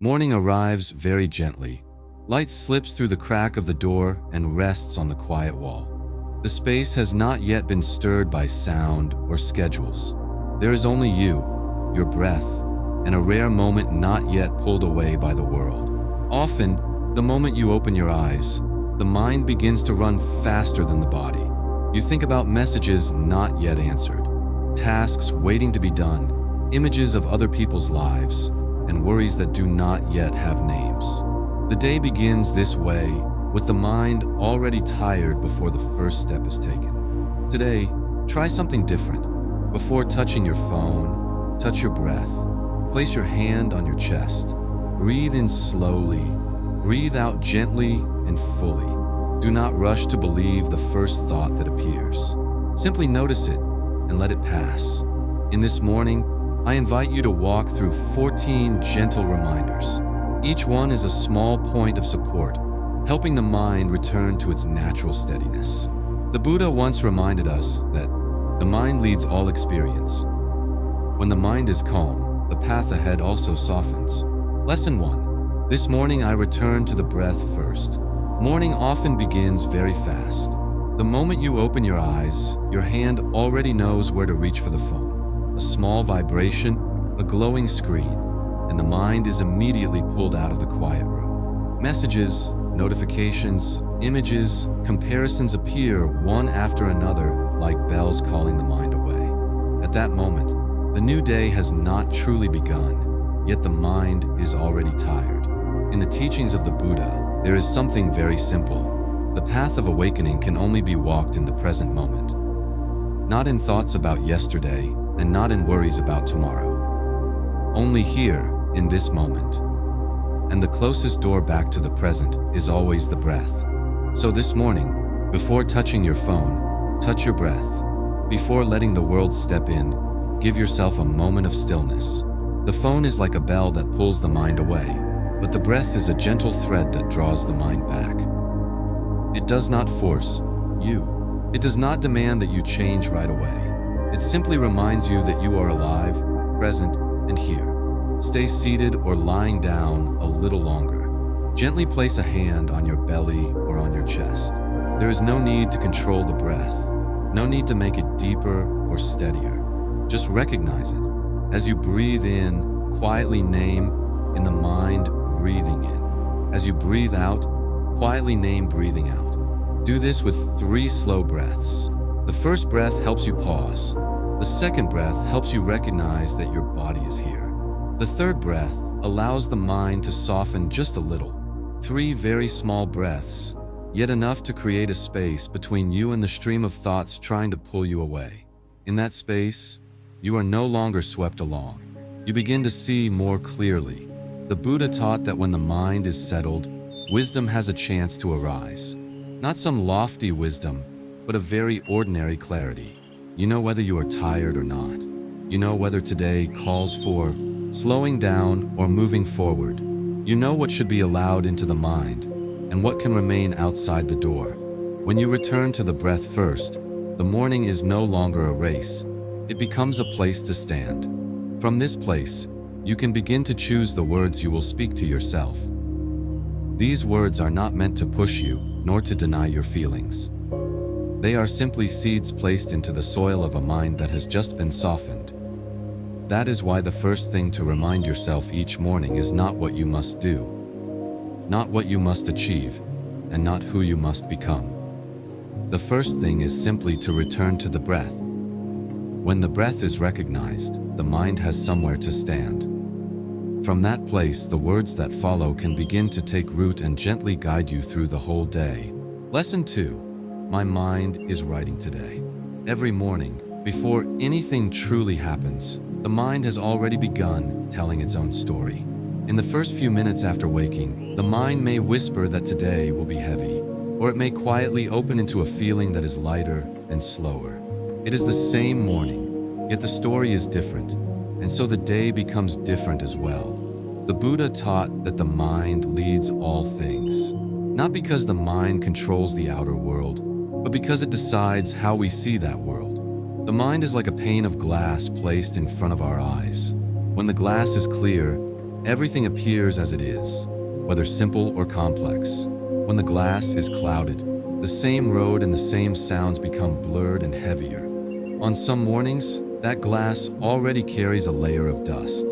Morning arrives very gently. Light slips through the crack of the door and rests on the quiet wall. The space has not yet been stirred by sound or schedules. There is only you, your breath, and a rare moment not yet pulled away by the world. Often, the moment you open your eyes, the mind begins to run faster than the body. You think about messages not yet answered, tasks waiting to be done, images of other people's lives, and worries that do not yet have names. The day begins this way, with the mind already tired before the first step is taken. Today, try something different. Before touching your phone, touch your breath. Place your hand on your chest. Breathe in slowly. Breathe out gently and fully. Do not rush to believe the first thought that appears. Simply notice it and let it pass. In this morning, I invite you to walk through 14 gentle reminders. Each one is a small point of support, helping the mind return to its natural steadiness. The Buddha once reminded us that the mind leads all experience. When the mind is calm, the path ahead also softens. Lesson 1. This morning I return to the breath first. Morning often begins very fast. The moment you open your eyes, your hand already knows where to reach for the phone. A small vibration, a glowing screen, and the mind is immediately pulled out of the quiet room. Messages, notifications, images, comparisons appear one after another like bells calling the mind away. At that moment, the new day has not truly begun, yet the mind is already tired. In the teachings of the Buddha, there is something very simple. The path of awakening can only be walked in the present moment. Not in thoughts about yesterday, and not in worries about tomorrow. Only here, in this moment. And the closest door back to the present is always the breath. So this morning, before touching your phone, touch your breath. Before letting the world step in, give yourself a moment of stillness. The phone is like a bell that pulls the mind away, but the breath is a gentle thread that draws the mind back. It does not force you. It does not demand that you change right away. It simply reminds you that you are alive, present, and here. Stay seated or lying down a little longer. Gently place a hand on your belly or on your chest. There is no need to control the breath. No need to make it deeper or steadier. Just recognize it. As you breathe in, quietly name in the mind breathing in. As you breathe out, quietly name breathing out. Do this with 3 slow breaths. The first breath helps you pause. The second breath helps you recognize that your body is here. The third breath allows the mind to soften just a little. 3 very small breaths, yet enough to create a space between you and the stream of thoughts trying to pull you away. In that space, you are no longer swept along. You begin to see more clearly. The Buddha taught that when the mind is settled, wisdom has a chance to arise. Not some lofty wisdom, but a very ordinary clarity. You know whether you are tired or not. You know whether today calls for slowing down or moving forward. You know what should be allowed into the mind and what can remain outside the door. When you return to the breath first, the morning is no longer a race. It becomes a place to stand. From this place, you can begin to choose the words you will speak to yourself. These words are not meant to push you, nor to deny your feelings. They are simply seeds placed into the soil of a mind that has just been softened. That is why the first thing to remind yourself each morning is not what you must do, not what you must achieve, and not who you must become. The first thing is simply to return to the breath. When the breath is recognized, the mind has somewhere to stand. From that place, the words that follow can begin to take root and gently guide you through the whole day. Lesson 2. My mind is writing today. Every morning, before anything truly happens, the mind has already begun telling its own story. In the first few minutes after waking, the mind may whisper that today will be heavy, or it may quietly open into a feeling that is lighter and slower. It is the same morning, yet the story is different, and so the day becomes different as well. The Buddha taught that the mind leads all things, not because the mind controls the outer world, but because it decides how we see that world. The mind is like a pane of glass placed in front of our eyes. When the glass is clear, everything appears as it is, whether simple or complex. When the glass is clouded, the same road and the same sounds become blurred and heavier. On some mornings, that glass already carries a layer of dust.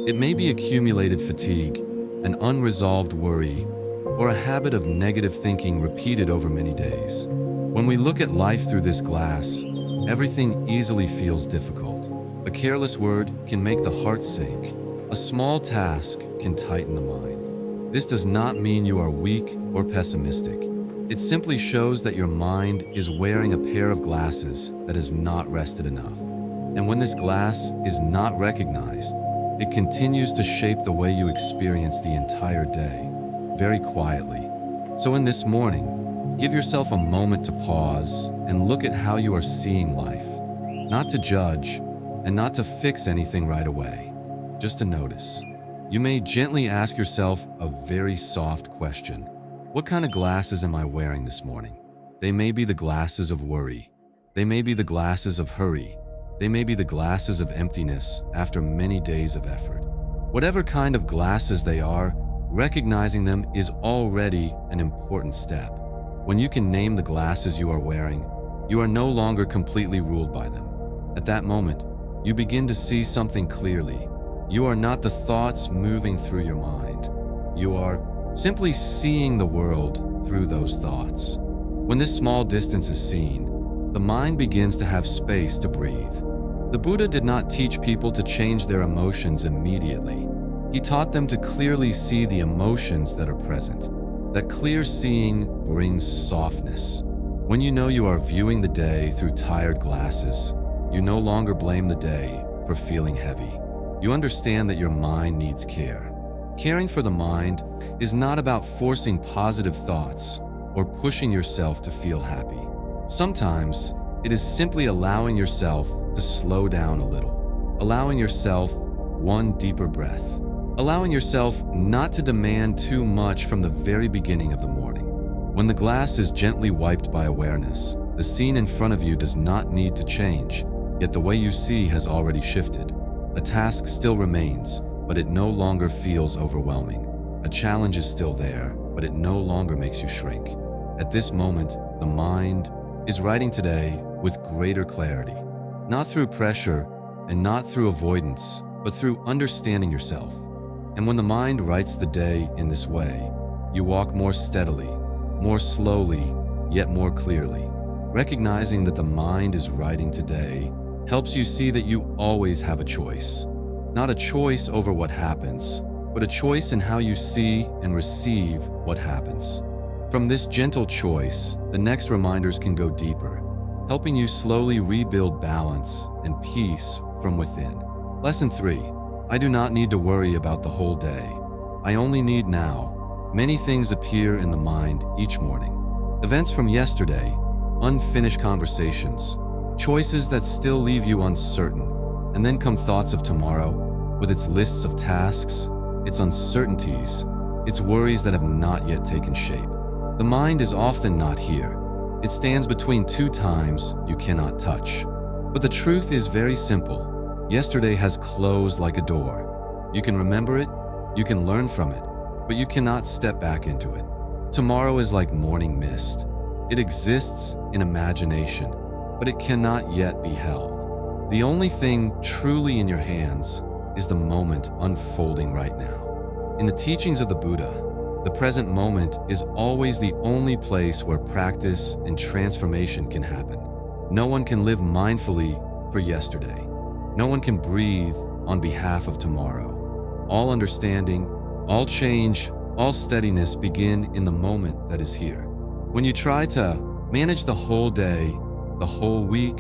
It may be accumulated fatigue, an unresolved worry, or a habit of negative thinking repeated over many days. When we look at life through this glass, everything easily feels difficult. A careless word can make the heart sink. A small task can tighten the mind. This does not mean you are weak or pessimistic. It simply shows that your mind is wearing a pair of glasses that has not rested enough. And when this glass is not recognized, it continues to shape the way you experience the entire day, very quietly. So in this morning, give yourself a moment to pause and look at how you are seeing life. Not to judge and not to fix anything right away, just to notice. You may gently ask yourself a very soft question. What kind of glasses am I wearing this morning? They may be the glasses of worry. They may be the glasses of hurry. They may be the glasses of emptiness after many days of effort. Whatever kind of glasses they are, recognizing them is already an important step. When you can name the glasses you are wearing, you are no longer completely ruled by them. At that moment, you begin to see something clearly. You are not the thoughts moving through your mind. You are simply seeing the world through those thoughts. When this small distance is seen, the mind begins to have space to breathe. The Buddha did not teach people to change their emotions immediately. He taught them to clearly see the emotions that are present. That clear seeing brings softness. When you know you are viewing the day through tired glasses, you no longer blame the day for feeling heavy. You understand that your mind needs care. Caring for the mind is not about forcing positive thoughts or pushing yourself to feel happy. Sometimes, it is simply allowing yourself to slow down a little, allowing yourself one deeper breath, allowing yourself not to demand too much from the very beginning of the morning. When the glass is gently wiped by awareness, the scene in front of you does not need to change, yet the way you see has already shifted. A task still remains, but it no longer feels overwhelming. A challenge is still there, but it no longer makes you shrink. At this moment, the mind is writing today with greater clarity, not through pressure and not through avoidance, but through understanding yourself. And when the mind writes the day in this way, you walk more steadily, more slowly, yet more clearly. Recognizing that the mind is writing today helps you see that you always have a choice. Not a choice over what happens, but a choice in how you see and receive what happens. From this gentle choice, the next reminders can go deeper, helping you slowly rebuild balance and peace from within. Lesson 3. I do not need to worry about the whole day. I only need now. Many things appear in the mind each morning. Events from yesterday, unfinished conversations, choices that still leave you uncertain, and then come thoughts of tomorrow, with its lists of tasks, its uncertainties, its worries that have not yet taken shape. The mind is often not here. It stands between two times you cannot touch. But the truth is very simple. Yesterday has closed like a door. You can remember it, you can learn from it, but you cannot step back into it. Tomorrow is like morning mist. It exists in imagination, but it cannot yet be held. The only thing truly in your hands is the moment unfolding right now. In the teachings of the Buddha, the present moment is always the only place where practice and transformation can happen. No one can live mindfully for yesterday. No one can breathe on behalf of tomorrow. All understanding, all change, all steadiness begin in the moment that is here. When you try to manage the whole day, the whole week,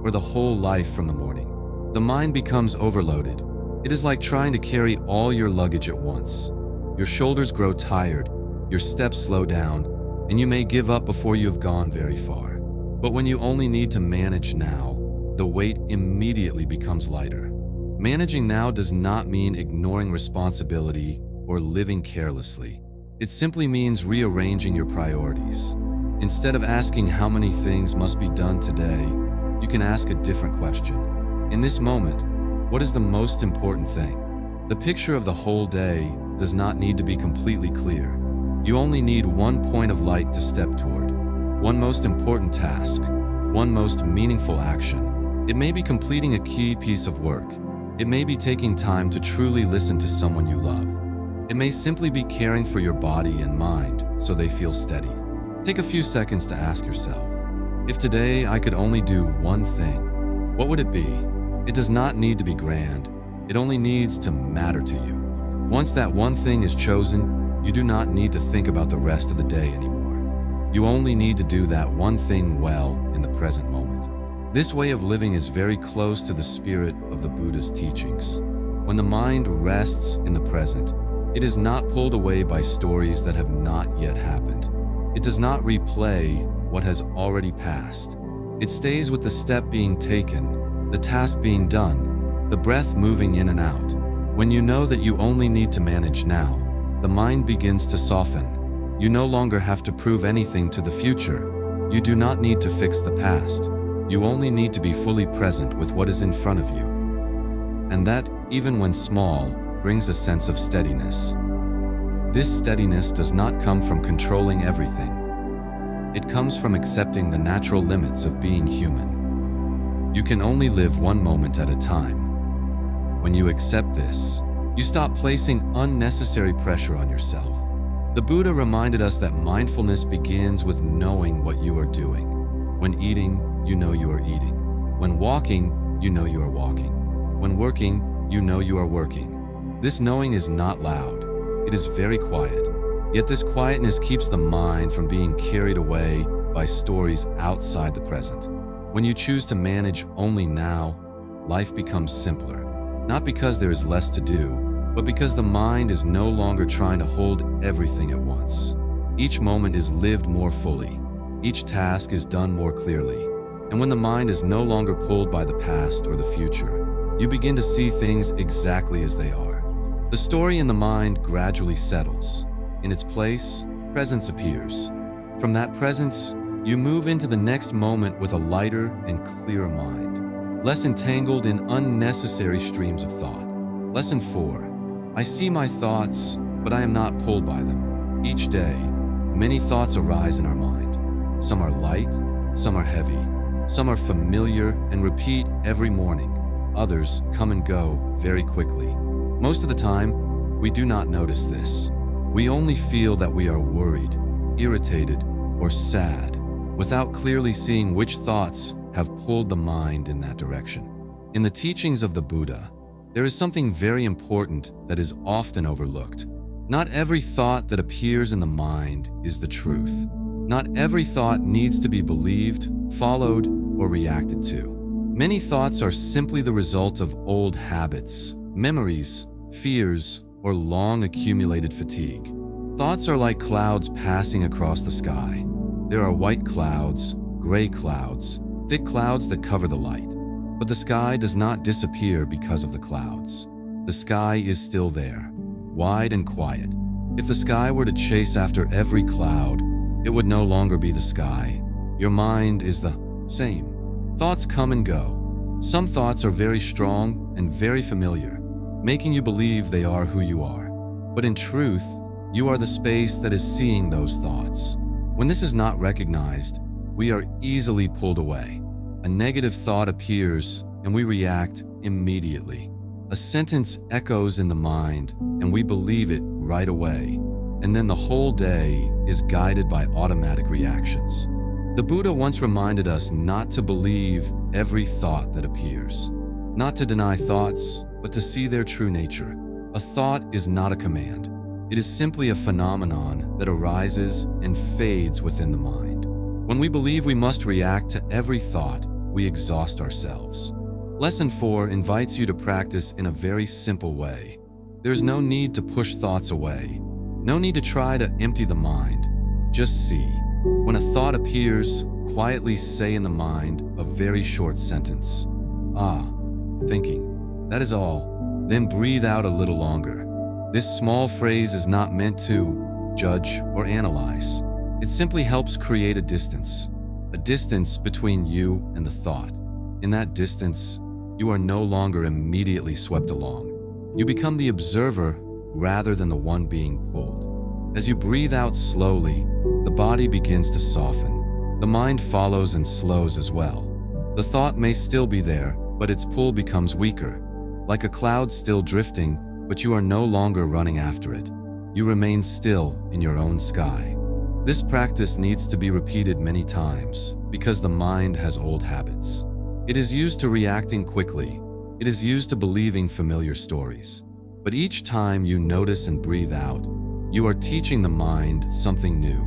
or the whole life from the morning, the mind becomes overloaded. It is like trying to carry all your luggage at once. Your shoulders grow tired, your steps slow down, and you may give up before you have gone very far. But when you only need to manage now, the weight immediately becomes lighter. Managing now does not mean ignoring responsibility or living carelessly. It simply means rearranging your priorities. Instead of asking how many things must be done today, you can ask a different question. In this moment, what is the most important thing? The picture of the whole day does not need to be completely clear. You only need one point of light to step toward, one most important task, one most meaningful action. It may be completing a key piece of work. It may be taking time to truly listen to someone you love. It may simply be caring for your body and mind so they feel steady. Take a few seconds to ask yourself, if today I could only do one thing, what would it be? It does not need to be grand. It only needs to matter to you. Once that one thing is chosen, you do not need to think about the rest of the day anymore. You only need to do that one thing well in the present moment. This way of living is very close to the spirit of the Buddha's teachings. When the mind rests in the present, it is not pulled away by stories that have not yet happened. It does not replay what has already passed. It stays with the step being taken, the task being done, the breath moving in and out. When you know that you only need to manage now, the mind begins to soften. You no longer have to prove anything to the future. You do not need to fix the past. You only need to be fully present with what is in front of you. And that, even when small, brings a sense of steadiness. This steadiness does not come from controlling everything. It comes from accepting the natural limits of being human. You can only live one moment at a time. When you accept this, you stop placing unnecessary pressure on yourself. The Buddha reminded us that mindfulness begins with knowing what you are doing. When eating, you know you are eating. When walking, you know you are walking. When working, you know you are working. This knowing is not loud. It is very quiet. Yet this quietness keeps the mind from being carried away by stories outside the present. When you choose to manage only now, life becomes simpler. Not because there is less to do, but because the mind is no longer trying to hold everything at once. Each moment is lived more fully. Each task is done more clearly. And when the mind is no longer pulled by the past or the future, you begin to see things exactly as they are. The story in the mind gradually settles. In its place, presence appears. From that presence, you move into the next moment with a lighter and clearer mind, less entangled in unnecessary streams of thought. Lesson 4. I see my thoughts, but I am not pulled by them. Each day, many thoughts arise in our mind. Some are light, some are heavy, some are familiar and repeat every morning. Others come and go very quickly. Most of the time, we do not notice this. We only feel that we are worried, irritated, or sad, without clearly seeing which thoughts have pulled the mind in that direction. In the teachings of the Buddha, there is something very important that is often overlooked. Not every thought that appears in the mind is the truth. Not every thought needs to be believed, followed, or reacted to. Many thoughts are simply the result of old habits, memories, fears, or long accumulated fatigue. Thoughts are like clouds passing across the sky. There are white clouds, gray clouds, thick clouds that cover the light. But the sky does not disappear because of the clouds. The sky is still there, wide and quiet. If the sky were to chase after every cloud, it would no longer be the sky. Your mind is the same. Thoughts come and go. Some thoughts are very strong and very familiar, making you believe they are who you are. But in truth, you are the space that is seeing those thoughts. When this is not recognized, we are easily pulled away. A negative thought appears and we react immediately. A sentence echoes in the mind and we believe it right away. And then the whole day is guided by automatic reactions. The Buddha once reminded us not to believe every thought that appears, not to deny thoughts, but to see their true nature. A thought is not a command. It is simply a phenomenon that arises and fades within the mind. When we believe we must react to every thought, we exhaust ourselves. Lesson 4 invites you to practice in a very simple way. There's no need to push thoughts away. No need to try to empty the mind. Just see. When a thought appears, quietly say in the mind a very short sentence. Thinking. That is all. Then breathe out a little longer. This small phrase is not meant to judge or analyze. It simply helps create a distance between you and the thought. In that distance, you are no longer immediately swept along. You become the observer rather than the one being pulled. As you breathe out slowly, the body begins to soften. The mind follows and slows as well. The thought may still be there, but its pull becomes weaker. Like a cloud still drifting, but you are no longer running after it. You remain still in your own sky. This practice needs to be repeated many times because the mind has old habits. It is used to reacting quickly. It is used to believing familiar stories. But each time you notice and breathe out, you are teaching the mind something new.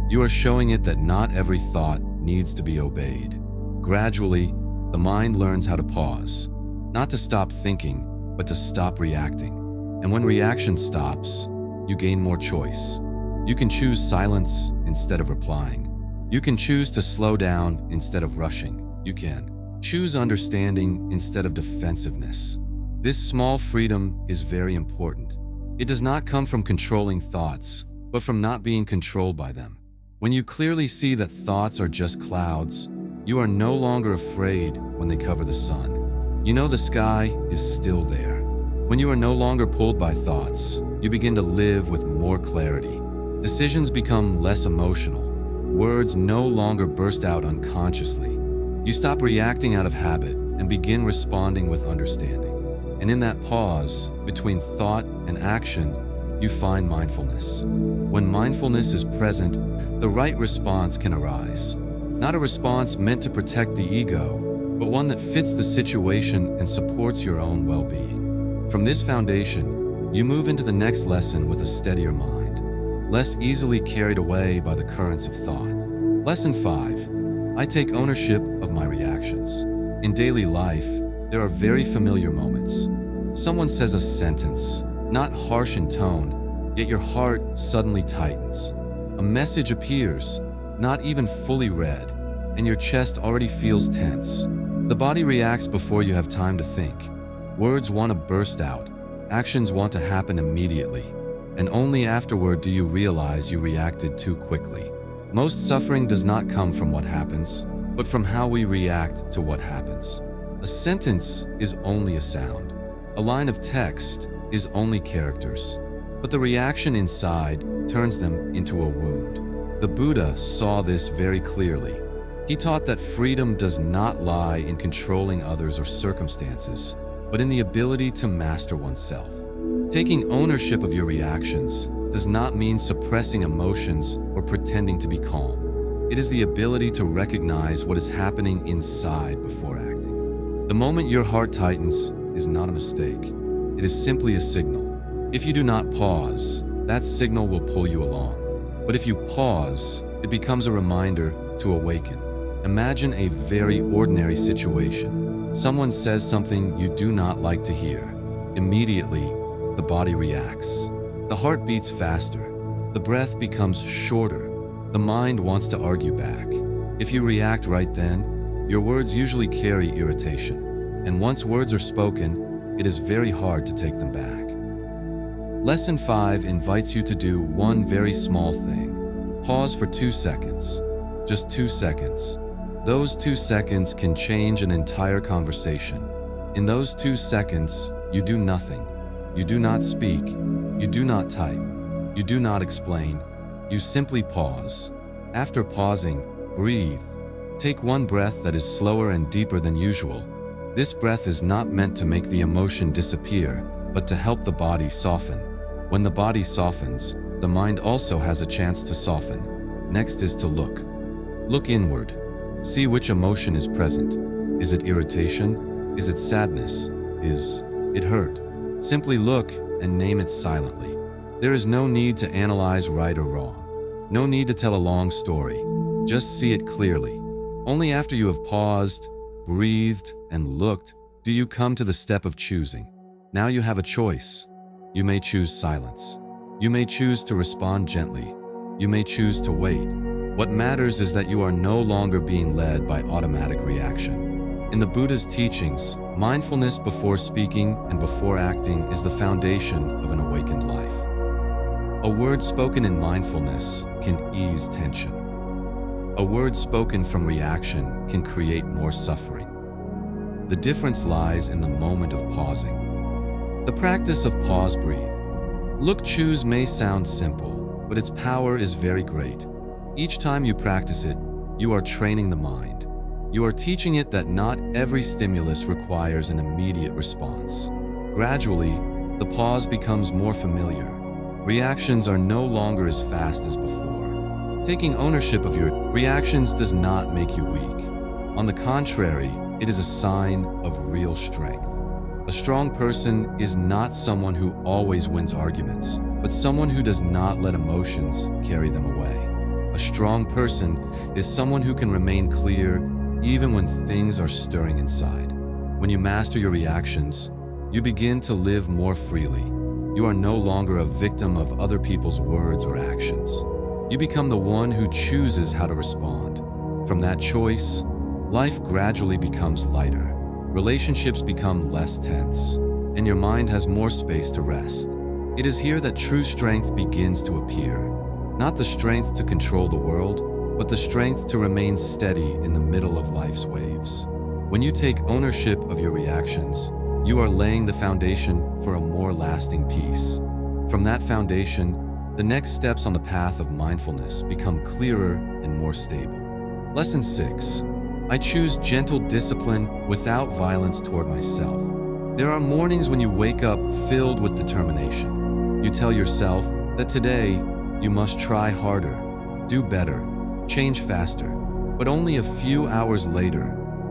You are showing it that not every thought needs to be obeyed. Gradually, the mind learns how to pause, not to stop thinking, but to stop reacting. And when reaction stops, you gain more choice. You can choose silence instead of replying. You can choose to slow down instead of rushing. You can choose understanding instead of defensiveness. This small freedom is very important. It does not come from controlling thoughts, but from not being controlled by them. When you clearly see that thoughts are just clouds, you are no longer afraid when they cover the sun. You know the sky is still there. When you are no longer pulled by thoughts, you begin to live with more clarity. Decisions become less emotional. Words no longer burst out unconsciously. You stop reacting out of habit and begin responding with understanding. And in that pause between thought and action, you find mindfulness. When mindfulness is present, the right response can arise. Not a response meant to protect the ego, but one that fits the situation and supports your own well-being. From this foundation, you move into the next lesson with a steadier mind, less easily carried away by the currents of thought. Lesson 5. I take ownership of my reactions. In daily life, there are very familiar moments. Someone says a sentence, not harsh in tone, yet your heart suddenly tightens. A message appears, not even fully read, and your chest already feels tense. The body reacts before you have time to think. Words want to burst out. Actions want to happen immediately. And only afterward do you realize you reacted too quickly. Most suffering does not come from what happens, but from how we react to what happens. A sentence is only a sound. A line of text is only characters. But the reaction inside turns them into a wound. The Buddha saw this very clearly. He taught that freedom does not lie in controlling others or circumstances, but in the ability to master oneself. Taking ownership of your reactions does not mean suppressing emotions or pretending to be calm. It is the ability to recognize what is happening inside before acting. The moment your heart tightens is not a mistake. It is simply a signal. If you do not pause, that signal will pull you along. But if you pause, it becomes a reminder to awaken. Imagine a very ordinary situation. Someone says something you do not like to hear. Immediately, the body reacts. The heart beats faster. The breath becomes shorter. The mind wants to argue back. If you react right then, your words usually carry irritation. And once words are spoken, it is very hard to take them back. Lesson 5 invites you to do one very small thing. Pause for 2 seconds. Just 2 seconds. Those 2 seconds can change an entire conversation. In those 2 seconds, you do nothing. You do not speak. You do not type. You do not explain. You simply pause. After pausing, breathe. Take one breath that is slower and deeper than usual. This breath is not meant to make the emotion disappear, but to help the body soften. When the body softens, the mind also has a chance to soften. Next is to look. Look inward. See which emotion is present. Is it irritation? Is it sadness? Is it hurt? Simply look and name it silently. There is no need to analyze right or wrong. No need to tell a long story. Just see it clearly. Only after you have paused, breathed, and looked do you come to the step of choosing. Now you have a choice. You may choose silence. You may choose to respond gently. You may choose to wait. What matters is that you are no longer being led by automatic reaction. In the Buddha's teachings, mindfulness before speaking and before acting is the foundation of an awakened life. A word spoken in mindfulness can ease tension. A word spoken from reaction can create more suffering. The difference lies in the moment of pausing. The practice of pause, breathe. Look, choose may sound simple, but its power is very great. Each time you practice it, you are training the mind. You are teaching it that not every stimulus requires an immediate response. Gradually, the pause becomes more familiar. Reactions are no longer as fast as before. Taking ownership of your reactions does not make you weak. On the contrary, it is a sign of real strength. A strong person is not someone who always wins arguments, but someone who does not let emotions carry them away. A strong person is someone who can remain clear even when things are stirring inside. When you master your reactions, you begin to live more freely. You are no longer a victim of other people's words or actions. You become the one who chooses how to respond. From that choice, life gradually becomes lighter. Relationships become less tense, and your mind has more space to rest. It is here that true strength begins to appear. Not the strength to control the world, but the strength to remain steady in the middle of life's waves. When you take ownership of your reactions, you are laying the foundation for a more lasting peace. From that foundation, the next steps on the path of mindfulness become clearer and more stable. Lesson 6. I choose gentle discipline without violence toward myself. There are mornings when you wake up filled with determination. You tell yourself that today you must try harder, do better, change faster. But only a few hours later,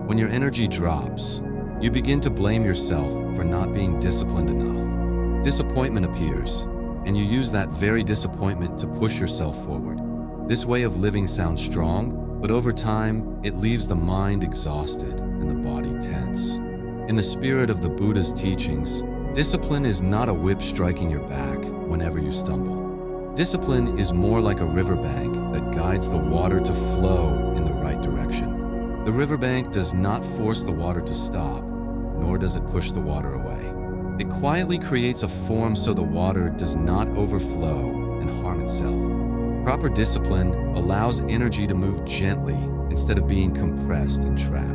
when your energy drops, you begin to blame yourself for not being disciplined enough. Disappointment appears, and you use that very disappointment to push yourself forward. This way of living sounds strong, but over time, it leaves the mind exhausted and the body tense. In the spirit of the Buddha's teachings, discipline is not a whip striking your back whenever you stumble. Discipline is more like a riverbank that guides the water to flow in the right direction. The riverbank does not force the water to stop, nor does it push the water away. It quietly creates a form so the water does not overflow and harm itself. Proper discipline allows energy to move gently instead of being compressed and trapped.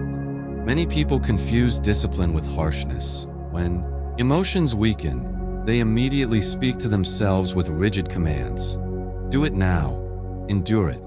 Many people confuse discipline with harshness. When emotions weaken, they immediately speak to themselves with rigid commands. Do it now, endure it,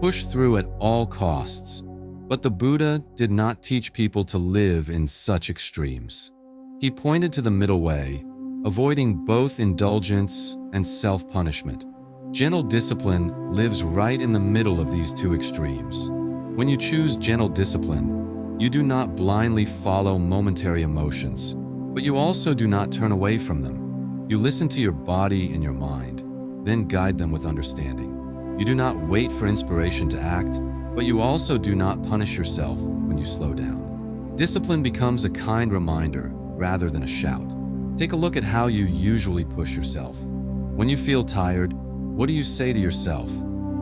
push through at all costs. But the Buddha did not teach people to live in such extremes. He pointed to the middle way, avoiding both indulgence and self-punishment. Gentle discipline lives right in the middle of these two extremes. When you choose gentle discipline, you do not blindly follow momentary emotions, but you also do not turn away from them. You listen to your body and your mind, then guide them with understanding. You do not wait for inspiration to act, but you also do not punish yourself when you slow down. Discipline becomes a kind reminder rather than a shout. Take a look at how you usually push yourself. When you feel tired, what do you say to yourself?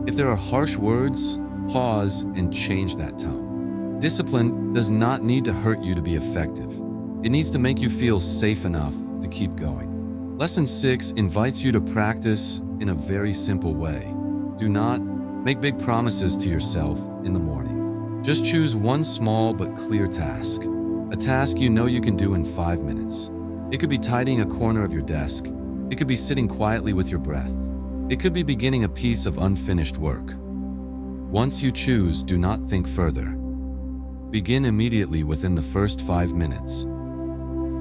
If there are harsh words, pause and change that tone. Discipline does not need to hurt you to be effective. It needs to make you feel safe enough to keep going. Lesson 6 invites you to practice in a very simple way. Do not make big promises to yourself in the morning. Just choose one small but clear task. A task you know you can do in 5 minutes. It could be tidying a corner of your desk. It could be sitting quietly with your breath. It could be beginning a piece of unfinished work. Once you choose, do not think further. Begin immediately within the first 5 minutes.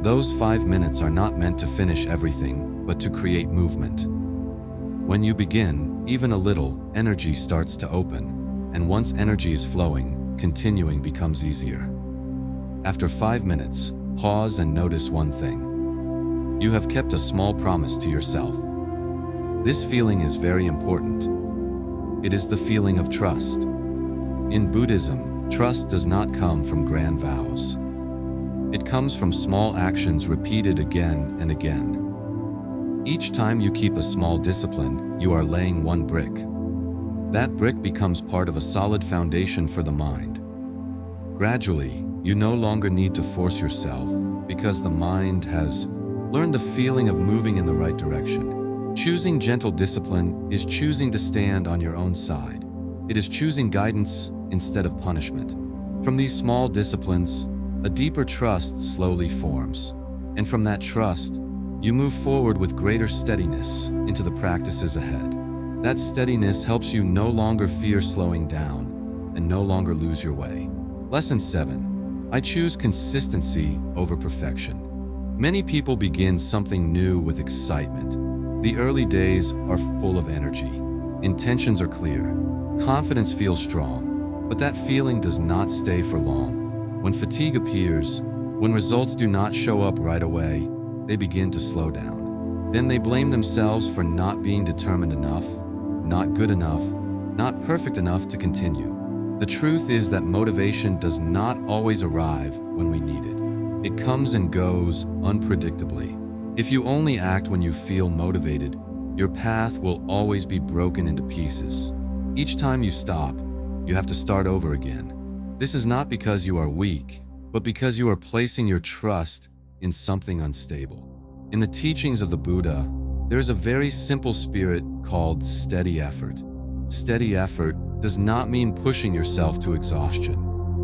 Those 5 minutes are not meant to finish everything, but to create movement. When you begin, even a little, energy starts to open, and once energy is flowing, continuing becomes easier. After 5 minutes, pause and notice one thing. You have kept a small promise to yourself. This feeling is very important. It is the feeling of trust. In Buddhism, trust does not come from grand vows. It comes from small actions repeated again and again. Each time you keep a small discipline, you are laying one brick. That brick becomes part of a solid foundation for the mind. Gradually, you no longer need to force yourself because the mind has learned the feeling of moving in the right direction. Choosing gentle discipline is choosing to stand on your own side. It is choosing guidance instead of punishment. From these small disciplines, a deeper trust slowly forms. And from that trust, You move forward with greater steadiness into the practices ahead. That steadiness helps you no longer fear slowing down and no longer lose your way. Lesson 7. I choose consistency over perfection. Many people begin something new with excitement. The early days are full of energy. Intentions are clear. Confidence feels strong. But that feeling does not stay for long. When fatigue appears, when results do not show up right away, they begin to slow down. Then they blame themselves for not being determined enough, not good enough, not perfect enough to continue. The truth is that motivation does not always arrive when we need it. It comes and goes unpredictably. If you only act when you feel motivated, your path will always be broken into pieces. Each time you stop, you have to start over again. This is not because you are weak, but because you are placing your trust in something unstable. In the teachings of the Buddha, there is a very simple spirit called steady effort. Steady effort does not mean pushing yourself to exhaustion,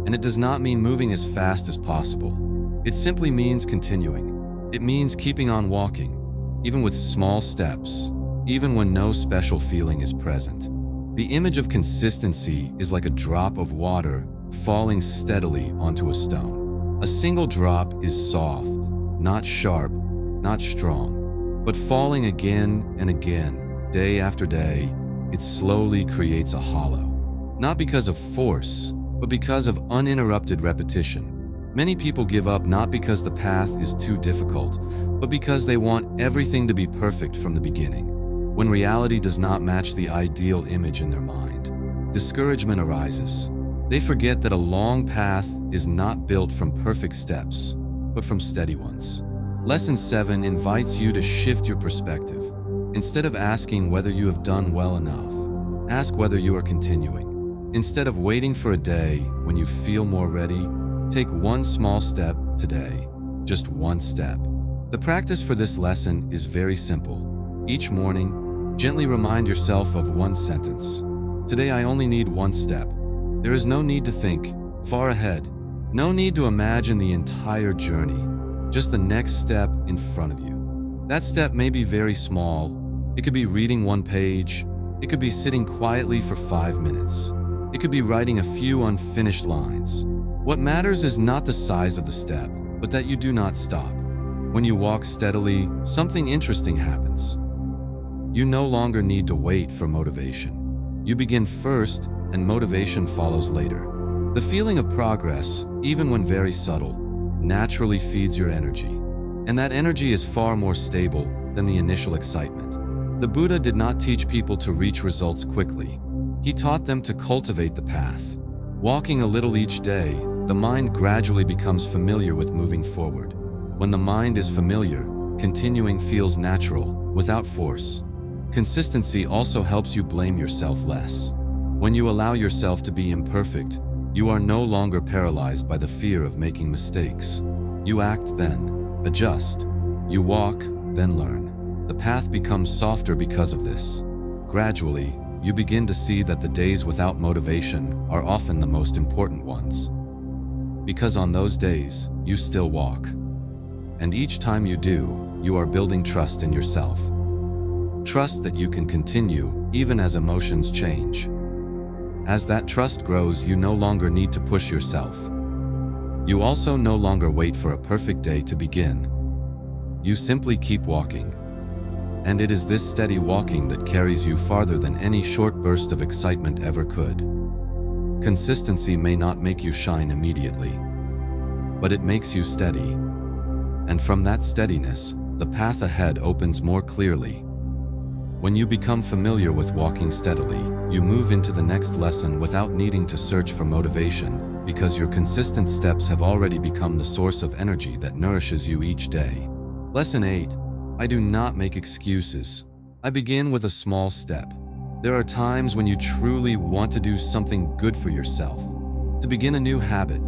and it does not mean moving as fast as possible. It simply means continuing. It means keeping on walking, even with small steps, even when no special feeling is present. The image of consistency is like a drop of water falling steadily onto a stone. A single drop is soft, not sharp, not strong, but falling again and again, day after day, it slowly creates a hollow. Not because of force, but because of uninterrupted repetition. Many people give up not because the path is too difficult, but because they want everything to be perfect from the beginning. When reality does not match the ideal image in their mind, discouragement arises. They forget that a long path is not built from perfect steps, but from steady ones. Lesson 7 invites you to shift your perspective. Instead of asking whether you have done well enough, ask whether you are continuing. Instead of waiting for a day when you feel more ready, take one small step today, just one step. The practice for this lesson is very simple. Each morning, gently remind yourself of one sentence. Today I only need one step. There is no need to think far ahead. No need to imagine the entire journey, just the next step in front of you. That step may be very small. It could be reading one page. It could be sitting quietly for 5 minutes. It could be writing a few unfinished lines. What matters is not the size of the step, but that you do not stop. When you walk steadily, something interesting happens. You no longer need to wait for motivation. You begin first, and motivation follows later. The feeling of progress, even when very subtle, naturally feeds your energy. And that energy is far more stable than the initial excitement. The Buddha did not teach people to reach results quickly. He taught them to cultivate the path. Walking a little each day, the mind gradually becomes familiar with moving forward. When the mind is familiar, continuing feels natural, without force. Consistency also helps you blame yourself less. When you allow yourself to be imperfect, you are no longer paralyzed by the fear of making mistakes. You act, then adjust. You walk, then learn. The path becomes softer because of this. Gradually, you begin to see that the days without motivation are often the most important ones. Because on those days, you still walk. And each time you do, you are building trust in yourself. Trust that you can continue even as emotions change. As that trust grows, you no longer need to push yourself. You also no longer wait for a perfect day to begin. You simply keep walking. And it is this steady walking that carries you farther than any short burst of excitement ever could. Consistency may not make you shine immediately, but it makes you steady. And from that steadiness, the path ahead opens more clearly. When you become familiar with walking steadily, you move into the next lesson without needing to search for motivation, because your consistent steps have already become the source of energy that nourishes you each day. Lesson 8. I do not make excuses. I begin with a small step. There are times when you truly want to do something good for yourself, to begin a new habit,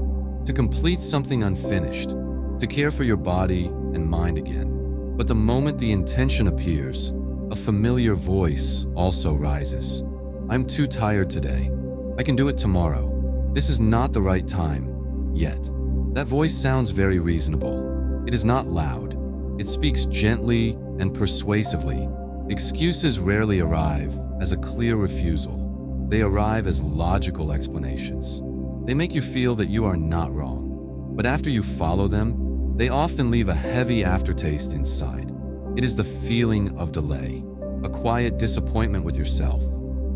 to complete something unfinished, to care for your body and mind again. But the moment the intention appears, a familiar voice also rises. I'm too tired today. I can do it tomorrow. This is not the right time yet. That voice sounds very reasonable. It is not loud. It speaks gently and persuasively. Excuses rarely arrive as a clear refusal. They arrive as logical explanations. They make you feel that you are not wrong. But after you follow them, they often leave a heavy aftertaste inside. It is the feeling of delay, a quiet disappointment with yourself,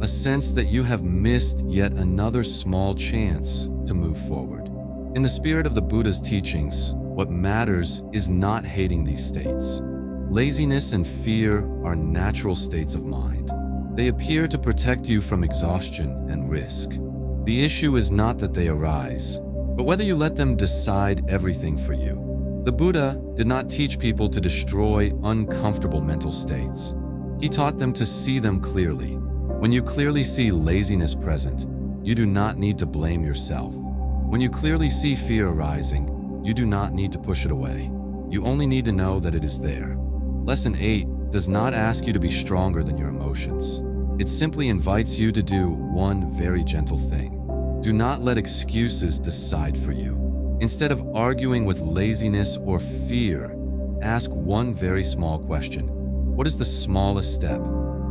a sense that you have missed yet another small chance to move forward. In the spirit of the Buddha's teachings, what matters is not hating these states. Laziness and fear are natural states of mind. They appear to protect you from exhaustion and risk. The issue is not that they arise, but whether you let them decide everything for you. The Buddha did not teach people to destroy uncomfortable mental states. He taught them to see them clearly. When you clearly see laziness present, you do not need to blame yourself. When you clearly see fear arising, you do not need to push it away. You only need to know that it is there. Lesson 8 does not ask you to be stronger than your emotions. It simply invites you to do one very gentle thing. Do not let excuses decide for you. Instead of arguing with laziness or fear, ask one very small question. What is the smallest step?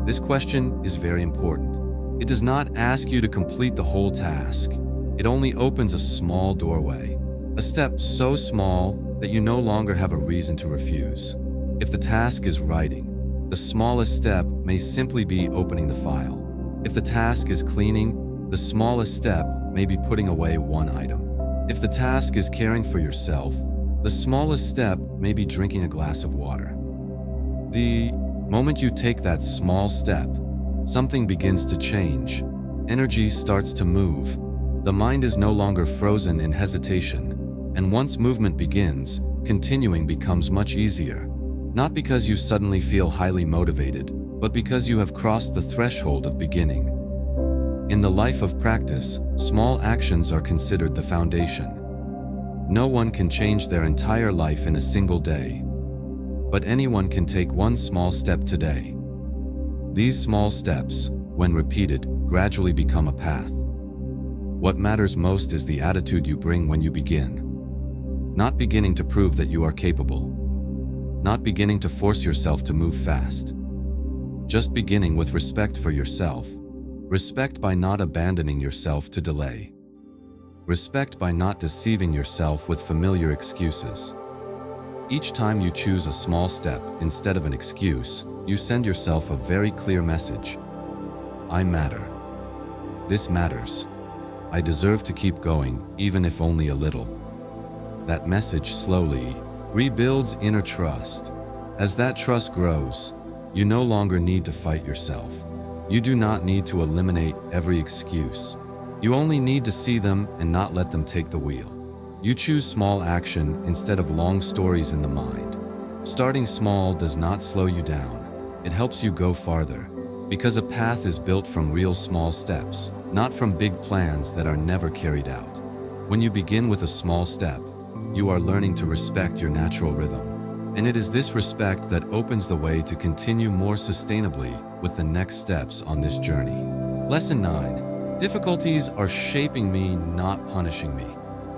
This question is very important. It does not ask you to complete the whole task. It only opens a small doorway. A step so small that you no longer have a reason to refuse. If the task is writing, the smallest step may simply be opening the file. If the task is cleaning, the smallest step may be putting away one item. If the task is caring for yourself, the smallest step may be drinking a glass of water. The moment you take that small step, something begins to change. Energy starts to move. The mind is no longer frozen in hesitation. And once movement begins, continuing becomes much easier. Not because you suddenly feel highly motivated, but because you have crossed the threshold of beginning. In the life of practice, small actions are considered the foundation. No one can change their entire life in a single day, but anyone can take one small step today. These small steps, when repeated, gradually become a path. What matters most is the attitude you bring when you begin. Not beginning to prove that you are capable. Not beginning to force yourself to move fast. Just beginning with respect for yourself. Respect by not abandoning yourself to delay. Respect by not deceiving yourself with familiar excuses. Each time you choose a small step instead of an excuse, you send yourself a very clear message. I matter. This matters. I deserve to keep going, even if only a little. That message slowly rebuilds inner trust. As that trust grows, you no longer need to fight yourself. You do not need to eliminate every excuse. You only need to see them and not let them take the wheel. You choose small action instead of long stories in the mind. Starting small does not slow you down. It helps you go farther, because a path is built from real small steps, not from big plans that are never carried out. When you begin with a small step, you are learning to respect your natural rhythm. And it is this respect that opens the way to continue more sustainably with the next steps on this journey. Lesson 9. Difficulties are shaping me, not punishing me.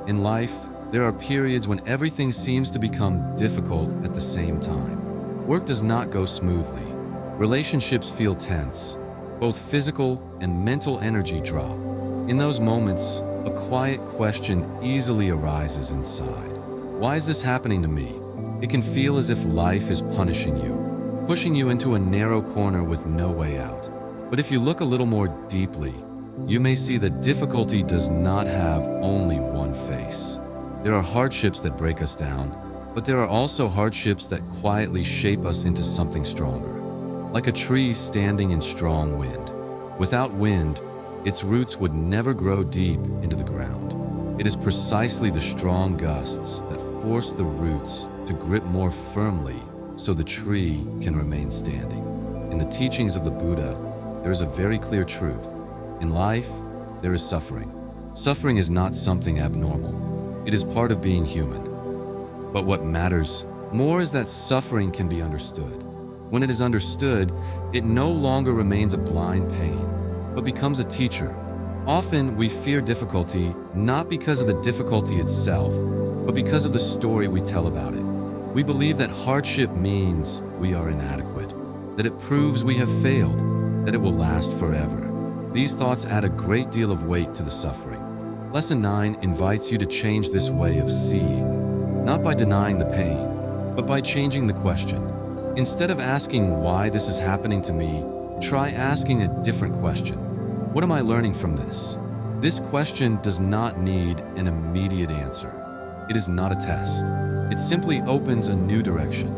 In life, there are periods when everything seems to become difficult at the same time. Work does not go smoothly. Relationships feel tense. Both physical and mental energy drop. In those moments, a quiet question easily arises inside. Why is this happening to me? It can feel as if life is punishing you, pushing you into a narrow corner with no way out. But if you look a little more deeply, you may see that difficulty does not have only one face. There are hardships that break us down, but there are also hardships that quietly shape us into something stronger. Like a tree standing in strong wind. Without wind, its roots would never grow deep into the ground. It is precisely the strong gusts that force the roots to grip more firmly so the tree can remain standing. In the teachings of the Buddha, there is a very clear truth. In life, there is suffering. Suffering is not something abnormal. It is part of being human. But what matters more is that suffering can be understood. When it is understood, it no longer remains a blind pain, but becomes a teacher. Often we fear difficulty not because of the difficulty itself, but because of the story we tell about it. We believe that hardship means we are inadequate, that it proves we have failed, that it will last forever. These thoughts add a great deal of weight to the suffering. Lesson 9 invites you to change this way of seeing, not by denying the pain, but by changing the question. Instead of asking why this is happening to me, try asking a different question. What am I learning from this? This question does not need an immediate answer. It is not a test. It simply opens a new direction.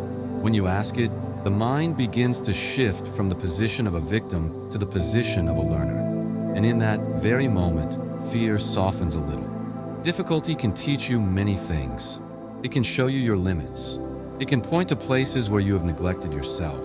When you ask it, the mind begins to shift from the position of a victim to the position of a learner. And in that very moment, fear softens a little. Difficulty can teach you many things. It can show you your limits. It can point to places where you have neglected yourself.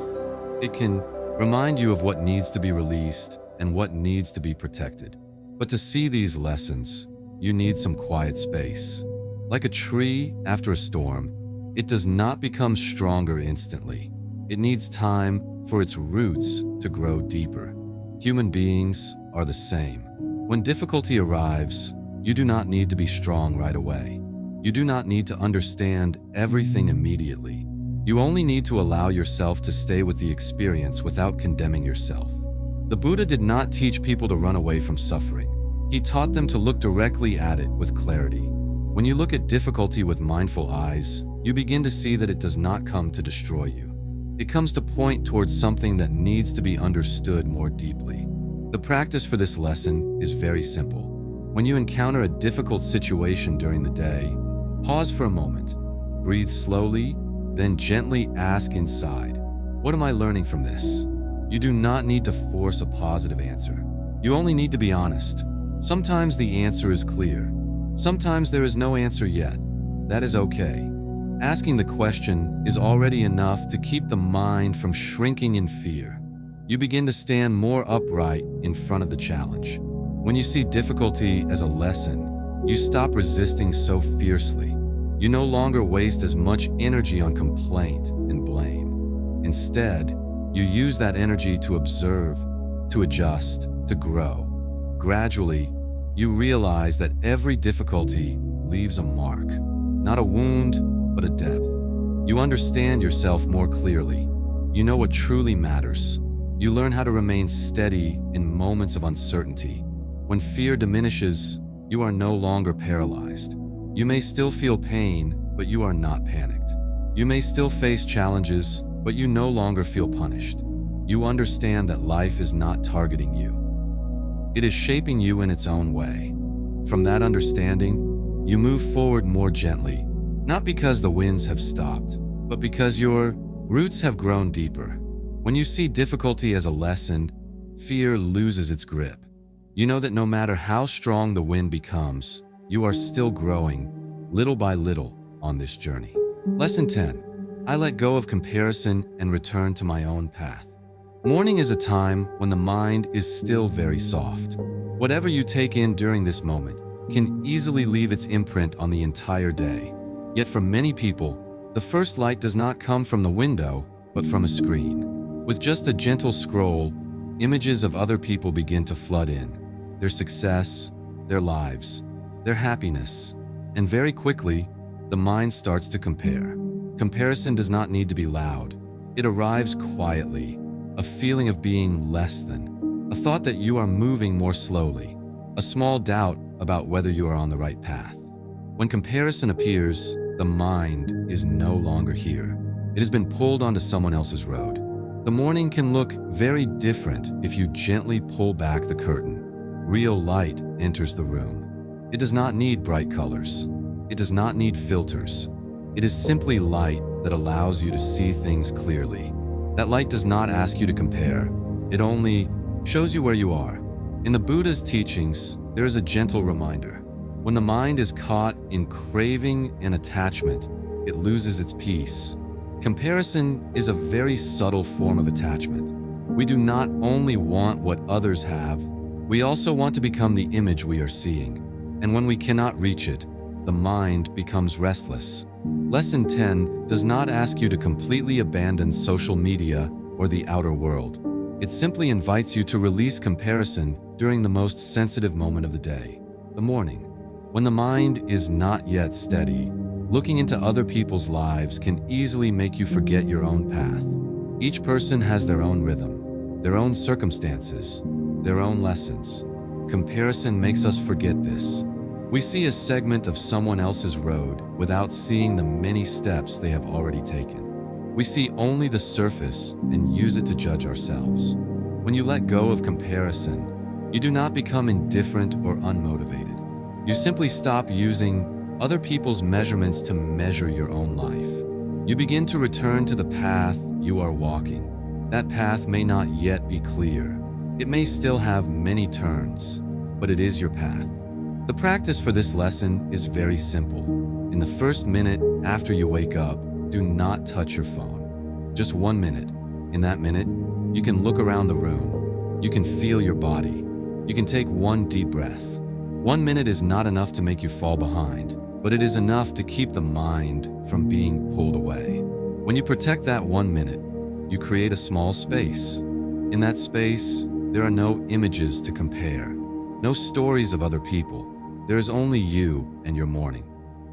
It can remind you of what needs to be released and what needs to be protected. But to see these lessons, you need some quiet space. Like a tree after a storm, it does not become stronger instantly. It needs time for its roots to grow deeper. Human beings are the same. When difficulty arrives, you do not need to be strong right away. You do not need to understand everything immediately. You only need to allow yourself to stay with the experience without condemning yourself. The Buddha did not teach people to run away from suffering. He taught them to look directly at it with clarity. When you look at difficulty with mindful eyes, you begin to see that it does not come to destroy you. It comes to point towards something that needs to be understood more deeply. The practice for this lesson is very simple. When you encounter a difficult situation during the day, pause for a moment, breathe slowly, then gently ask inside, what am I learning from this? You do not need to force a positive answer. You only need to be honest. Sometimes the answer is clear. Sometimes there is no answer yet. That is okay. Asking the question is already enough to keep the mind from shrinking in fear. You begin to stand more upright in front of the challenge. When you see difficulty as a lesson, you stop resisting so fiercely. You no longer waste as much energy on complaint and blame. Instead, you use that energy to observe, to adjust, to grow. Gradually, you realize that every difficulty leaves a mark, not a wound, but a depth. You understand yourself more clearly. You know what truly matters. You learn how to remain steady in moments of uncertainty. When fear diminishes, you are no longer paralyzed. You may still feel pain, but you are not panicked. You may still face challenges, but you no longer feel punished. You understand that life is not targeting you. It is shaping you in its own way. From that understanding, you move forward more gently, not because the winds have stopped, but because your roots have grown deeper. When you see difficulty as a lesson, fear loses its grip. You know that no matter how strong the wind becomes, you are still growing, little by little, on this journey. Lesson 10. I let go of comparison and return to my own path. Morning is a time when the mind is still very soft. Whatever you take in during this moment can easily leave its imprint on the entire day. Yet for many people, the first light does not come from the window, but from a screen. With just a gentle scroll, images of other people begin to flood in. Their success, their lives, their happiness, and very quickly, the mind starts to compare. Comparison does not need to be loud. It arrives quietly, a feeling of being less than, a thought that you are moving more slowly, a small doubt about whether you are on the right path. When comparison appears, the mind is no longer here. It has been pulled onto someone else's road. The morning can look very different if you gently pull back the curtain. Real light enters the room. It does not need bright colors. It does not need filters. It is simply light that allows you to see things clearly. That light does not ask you to compare. It only shows you where you are. In the Buddha's teachings, there is a gentle reminder. When the mind is caught in craving and attachment, it loses its peace. Comparison is a very subtle form of attachment. We do not only want what others have, we also want to become the image we are seeing. And when we cannot reach it, the mind becomes restless. Lesson 10 does not ask you to completely abandon social media or the outer world. It simply invites you to release comparison during the most sensitive moment of the day, the morning. When the mind is not yet steady, Looking into other people's lives can easily make you forget your own path. Each person has their own rhythm, their own circumstances, their own lessons. Comparison makes us forget this. We see a segment of someone else's road without seeing the many steps they have already taken. We see only the surface and use it to judge ourselves. When you let go of comparison, you do not become indifferent or unmotivated. You simply stop using other people's measurements to measure your own life. You begin to return to the path you are walking. That path may not yet be clear. It may still have many turns, but it is your path. The practice for this lesson is very simple. In the first minute after you wake up, do not touch your phone. Just 1 minute. In that minute, you can look around the room. You can feel your body. You can take one deep breath. 1 minute is not enough to make you fall behind, but it is enough to keep the mind from being pulled away. When you protect that 1 minute, you create a small space. In that space, there are no images to compare, no stories of other people. There is only you and your morning.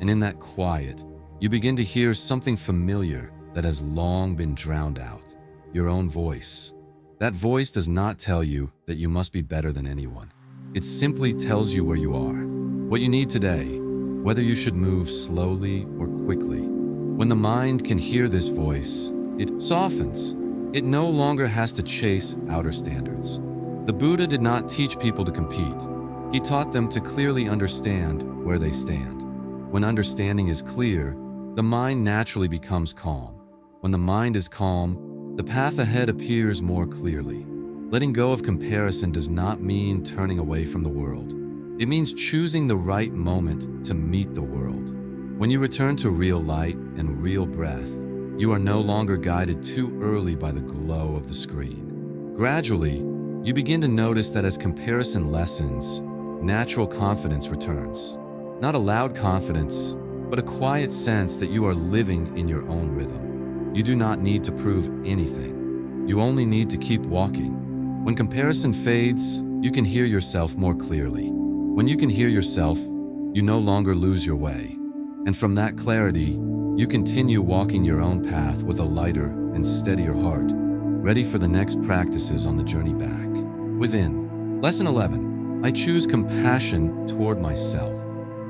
And in that quiet, you begin to hear something familiar that has long been drowned out, your own voice. That voice does not tell you that you must be better than anyone. It simply tells you where you are, what you need today, whether you should move slowly or quickly. When the mind can hear this voice, it softens. It no longer has to chase outer standards. The Buddha did not teach people to compete. He taught them to clearly understand where they stand. When understanding is clear, the mind naturally becomes calm. When the mind is calm, the path ahead appears more clearly. Letting go of comparison does not mean turning away from the world. It means choosing the right moment to meet the world. When you return to real light and real breath, you are no longer guided too early by the glow of the screen. Gradually, you begin to notice that as comparison lessens, natural confidence returns. Not a loud confidence, but a quiet sense that you are living in your own rhythm. You do not need to prove anything. You only need to keep walking. When comparison fades, you can hear yourself more clearly. When you can hear yourself, you no longer lose your way. And from that clarity, you continue walking your own path with a lighter and steadier heart, ready for the next practices on the journey back. Within. Lesson 11. I choose compassion toward myself.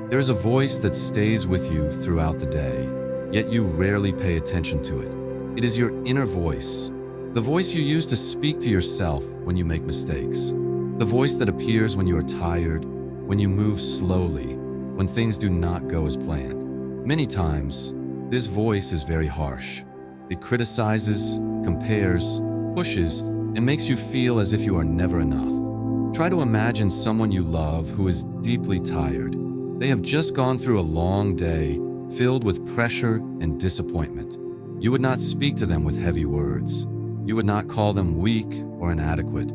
There is a voice that stays with you throughout the day, yet you rarely pay attention to it. It is your inner voice, the voice you use to speak to yourself when you make mistakes, the voice that appears when you are tired, when you move slowly, when things do not go as planned. Many times, this voice is very harsh. It criticizes, compares, pushes, and makes you feel as if you are never enough. Try to imagine someone you love who is deeply tired. They have just gone through a long day filled with pressure and disappointment. You would not speak to them with heavy words. You would not call them weak or inadequate.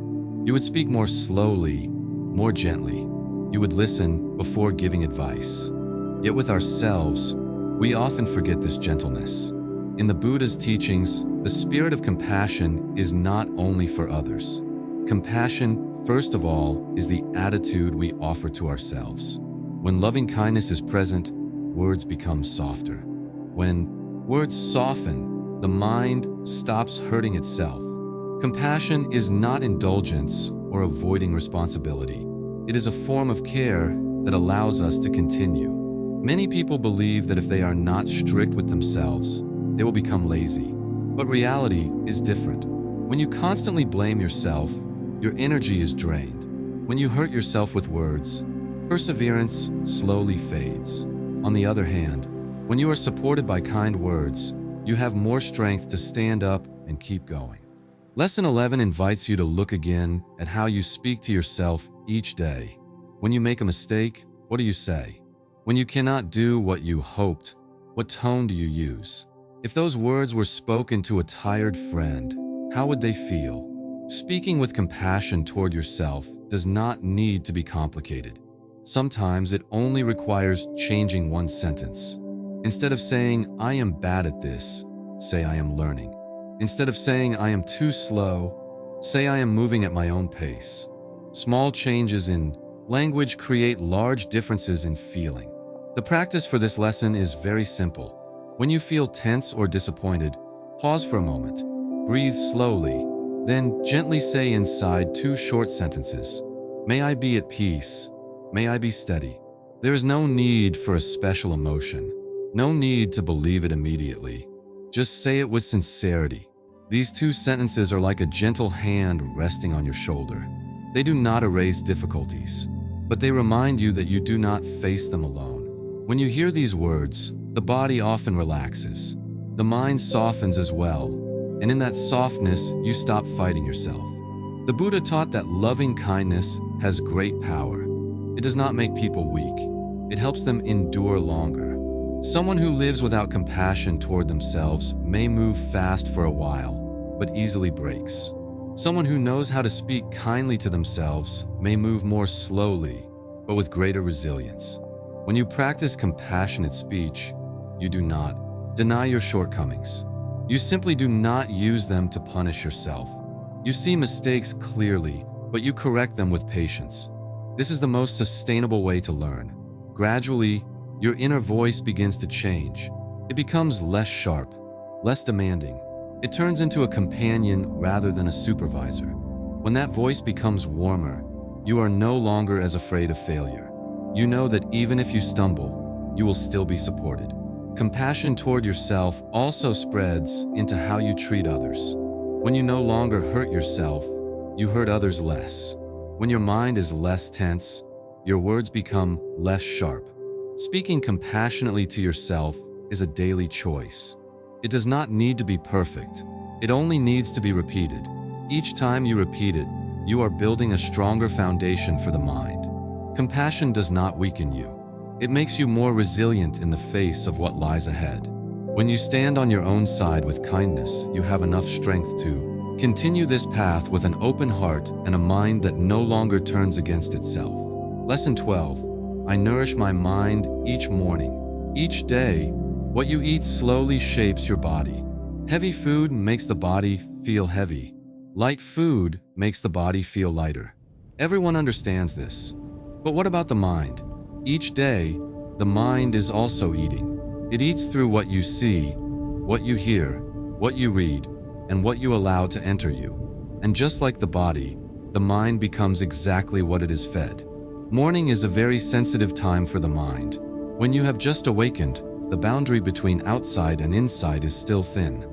You would speak more slowly, more gently. You would listen before giving advice. Yet with ourselves, we often forget this gentleness. In the Buddha's teachings, the spirit of compassion is not only for others. Compassion, first of all, is the attitude we offer to ourselves. When loving kindness is present, words become softer. When words soften, the mind stops hurting itself. Compassion is not indulgence or avoiding responsibility. It is a form of care that allows us to continue. Many people believe that if they are not strict with themselves, they will become lazy. But reality is different. When you constantly blame yourself, your energy is drained. When you hurt yourself with words, perseverance slowly fades. On the other hand, when you are supported by kind words, you have more strength to stand up and keep going. Lesson 11 invites you to look again at how you speak to yourself each day. When you make a mistake, what do you say? When you cannot do what you hoped, what tone do you use? If those words were spoken to a tired friend, how would they feel? Speaking with compassion toward yourself does not need to be complicated. Sometimes it only requires changing one sentence. Instead of saying, "I am bad at this," say, "I am learning." Instead of saying, "I am too slow," say, "I am moving at my own pace." Small changes in language create large differences in feeling. The practice for this lesson is very simple. When you feel tense or disappointed, pause for a moment, breathe slowly, then gently say inside 2 short sentences. May I be at peace. May I be steady. There is no need for a special emotion. No need to believe it immediately. Just say it with sincerity. These 2 sentences are like a gentle hand resting on your shoulder. They do not erase difficulties, but they remind you that you do not face them alone. When you hear these words, the body often relaxes. The mind softens as well, and in that softness, you stop fighting yourself. The Buddha taught that loving kindness has great power. It does not make people weak. It helps them endure longer. Someone who lives without compassion toward themselves may move fast for a while, but easily breaks. Someone who knows how to speak kindly to themselves may move more slowly, but with greater resilience. When you practice compassionate speech, you do not deny your shortcomings. You simply do not use them to punish yourself. You see mistakes clearly, but you correct them with patience. This is the most sustainable way to learn. Gradually, your inner voice begins to change. It becomes less sharp, less demanding. It turns into a companion rather than a supervisor. When that voice becomes warmer, you are no longer as afraid of failure. You know that even if you stumble, you will still be supported. Compassion toward yourself also spreads into how you treat others. When you no longer hurt yourself, you hurt others less. When your mind is less tense, your words become less sharp. Speaking compassionately to yourself is a daily choice. It does not need to be perfect. It only needs to be repeated. Each time you repeat it, you are building a stronger foundation for the mind. Compassion does not weaken you. It makes you more resilient in the face of what lies ahead. When you stand on your own side with kindness, you have enough strength to continue this path with an open heart and a mind that no longer turns against itself. Lesson 12. I nourish my mind each morning. Each day, what you eat slowly shapes your body. Heavy food makes the body feel heavy. Light food makes the body feel lighter. Everyone understands this. But what about the mind? Each day, the mind is also eating. It eats through what you see, what you hear, what you read, and what you allow to enter you. And just like the body, the mind becomes exactly what it is fed. Morning is a very sensitive time for the mind. When you have just awakened, the boundary between outside and inside is still thin.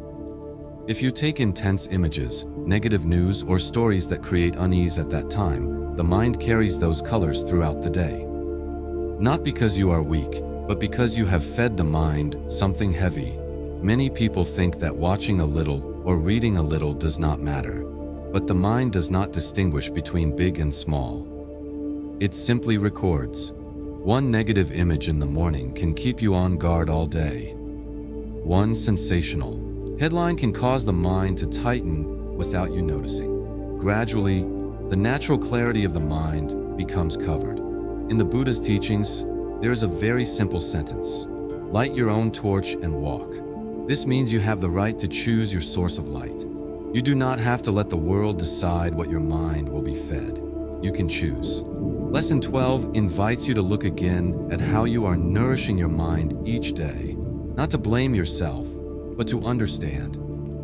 If you take intense images, negative news, or stories that create unease at that time, the mind carries those colors throughout the day. Not because you are weak, but because you have fed the mind something heavy. Many people think that watching a little or reading a little does not matter, but the mind does not distinguish between big and small. It simply records. One negative image in the morning can keep you on guard all day. One sensational headline can cause the mind to tighten without you noticing. Gradually, the natural clarity of the mind becomes covered. In the Buddha's teachings, there is a very simple sentence. Light your own torch and walk. This means you have the right to choose your source of light. You do not have to let the world decide what your mind will be fed. You can choose. Lesson 12 invites you to look again at how you are nourishing your mind each day. Not to blame yourself, but to understand.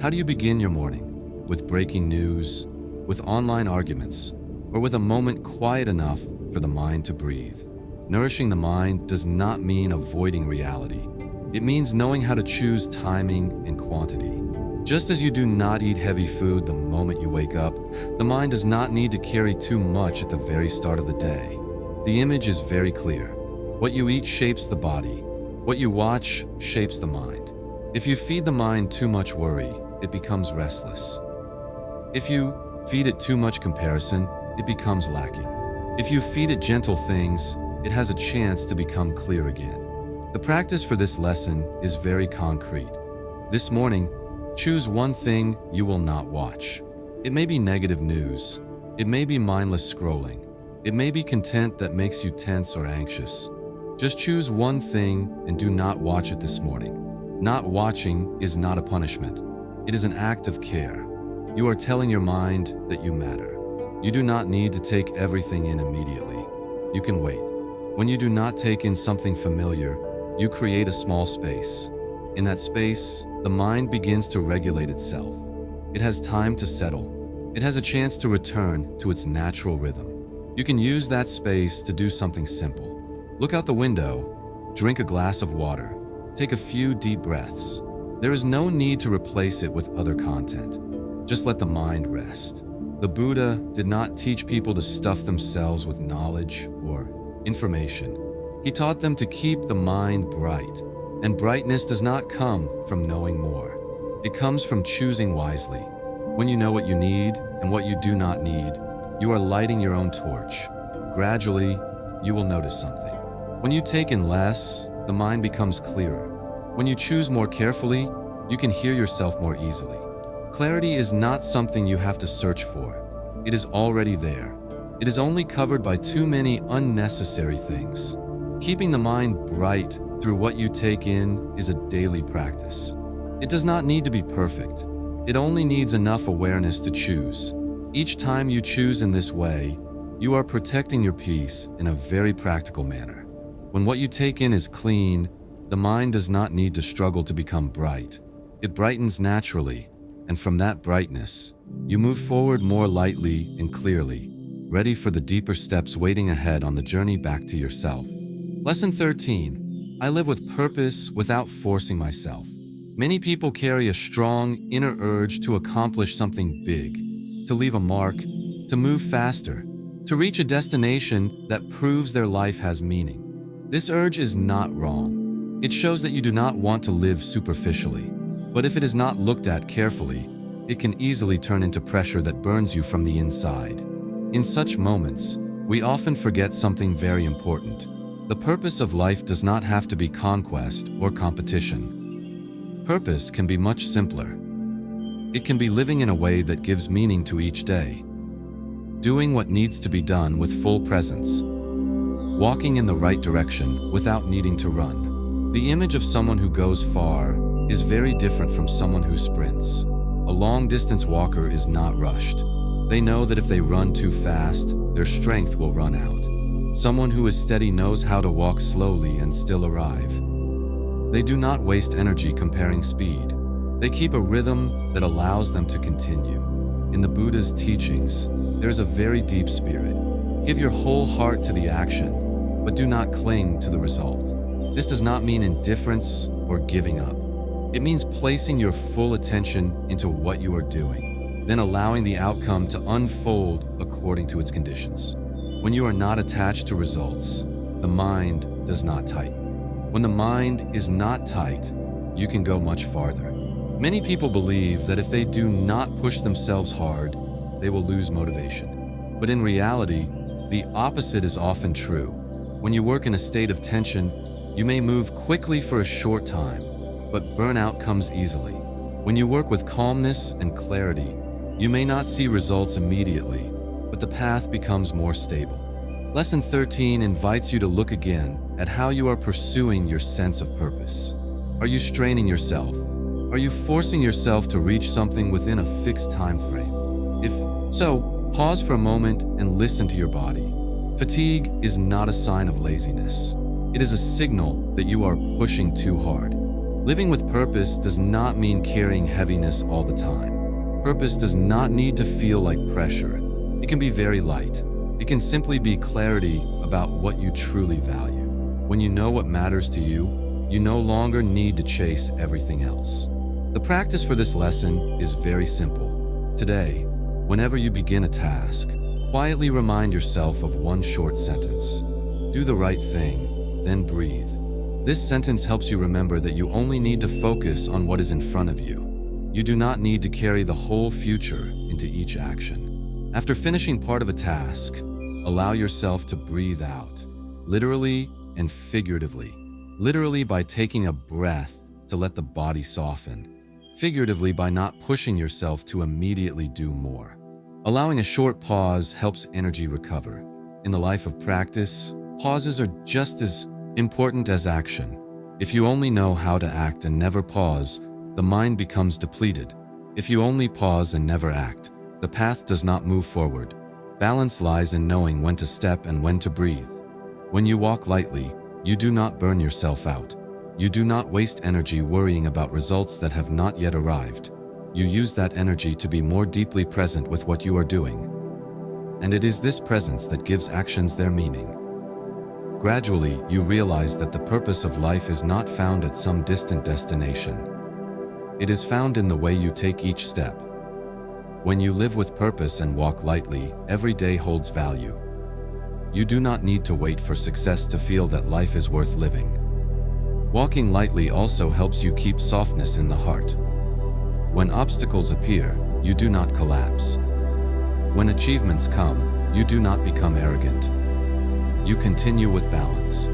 How do you begin your morning? With breaking news? With online arguments? Or with a moment quiet enough for the mind to breathe? Nourishing the mind does not mean avoiding reality. It means knowing how to choose timing and quantity. Just as you do not eat heavy food the moment you wake up, the mind does not need to carry too much at the very start of the day. The image is very clear. What you eat shapes the body. What you watch shapes the mind. If you feed the mind too much worry, it becomes restless. If you feed it too much comparison, it becomes lacking. If you feed it gentle things, it has a chance to become clear again. The practice for this lesson is very concrete. This morning, choose one thing you will not watch. It may be negative news. It may be mindless scrolling. It may be content that makes you tense or anxious. Just choose one thing and do not watch it this morning. Not watching is not a punishment. It is an act of care. You are telling your mind that you matter. You do not need to take everything in immediately. You can wait. When you do not take in something familiar, you create a small space. In that space, the mind begins to regulate itself. It has time to settle. It has a chance to return to its natural rhythm. You can use that space to do something simple. Look out the window, drink a glass of water, take a few deep breaths. There is no need to replace it with other content. Just let the mind rest. The Buddha did not teach people to stuff themselves with knowledge or information. He taught them to keep the mind bright, and brightness does not come from knowing more. It comes from choosing wisely. When you know what you need and what you do not need, you are lighting your own torch. Gradually, you will notice something. When you take in less, the mind becomes clearer. When you choose more carefully, you can hear yourself more easily. Clarity is not something you have to search for. It is already there. It is only covered by too many unnecessary things. Keeping the mind bright through what you take in is a daily practice. It does not need to be perfect. It only needs enough awareness to choose. Each time you choose in this way, you are protecting your peace in a very practical manner. When what you take in is clean, the mind does not need to struggle to become bright. It brightens naturally, and from that brightness, you move forward more lightly and clearly, ready for the deeper steps waiting ahead on the journey back to yourself. Lesson 13. I live with purpose without forcing myself. Many people carry a strong inner urge to accomplish something big, to leave a mark, to move faster, to reach a destination that proves their life has meaning. This urge is not wrong. It shows that you do not want to live superficially. But if it is not looked at carefully, it can easily turn into pressure that burns you from the inside. In such moments, we often forget something very important. The purpose of life does not have to be conquest or competition. Purpose can be much simpler. It can be living in a way that gives meaning to each day, doing what needs to be done with full presence, walking in the right direction without needing to run. The image of someone who goes far is very different from someone who sprints. A long-distance walker is not rushed. They know that if they run too fast, their strength will run out. Someone who is steady knows how to walk slowly and still arrive. They do not waste energy comparing speed. They keep a rhythm that allows them to continue. In the Buddha's teachings, there's a very deep spirit. Give your whole heart to the action, but do not cling to the result. This does not mean indifference or giving up. It means placing your full attention into what you are doing, then allowing the outcome to unfold according to its conditions. When you are not attached to results, the mind does not tighten. When the mind is not tight, you can go much farther. Many people believe that if they do not push themselves hard, they will lose motivation. But in reality, the opposite is often true. When you work in a state of tension, you may move quickly for a short time, but burnout comes easily. When you work with calmness and clarity, you may not see results immediately, but the path becomes more stable. Lesson 13 invites you to look again at how you are pursuing your sense of purpose. Are you straining yourself? Are you forcing yourself to reach something within a fixed time frame? If so, pause for a moment and listen to your body. Fatigue is not a sign of laziness. It is a signal that you are pushing too hard. Living with purpose does not mean carrying heaviness all the time. Purpose does not need to feel like pressure. It can be very light. It can simply be clarity about what you truly value. When you know what matters to you, you no longer need to chase everything else. The practice for this lesson is very simple. Today, whenever you begin a task, quietly remind yourself of one short sentence. Do the right thing, then breathe. This sentence helps you remember that you only need to focus on what is in front of you. You do not need to carry the whole future into each action. After finishing part of a task, allow yourself to breathe out, literally and figuratively. Literally by taking a breath to let the body soften. Figuratively by not pushing yourself to immediately do more. Allowing a short pause helps energy recover. In the life of practice, pauses are just as important as action. If you only know how to act and never pause, the mind becomes depleted. If you only pause and never act, the path does not move forward. Balance lies in knowing when to step and when to breathe. When you walk lightly, you do not burn yourself out. You do not waste energy worrying about results that have not yet arrived. You use that energy to be more deeply present with what you are doing. And it is this presence that gives actions their meaning. Gradually, you realize that the purpose of life is not found at some distant destination. It is found in the way you take each step. When you live with purpose and walk lightly, every day holds value. You do not need to wait for success to feel that life is worth living. Walking lightly also helps you keep softness in the heart. When obstacles appear, you do not collapse. When achievements come, you do not become arrogant. You continue with balance.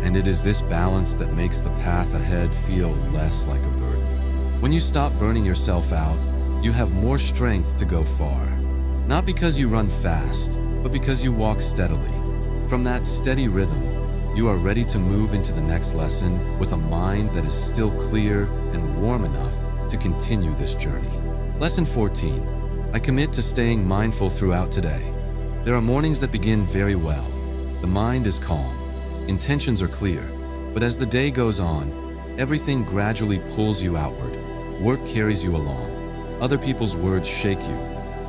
And it is this balance that makes the path ahead feel less like a burden. When you stop burning yourself out, you have more strength to go far. Not because you run fast, but because you walk steadily. From that steady rhythm, you are ready to move into the next lesson with a mind that is still clear and warm enough to continue this journey. Lesson 14. I commit to staying mindful throughout today. There are mornings that begin very well. The mind is calm, intentions are clear, but as the day goes on, everything gradually pulls you outward. Work carries you along. Other people's words shake you.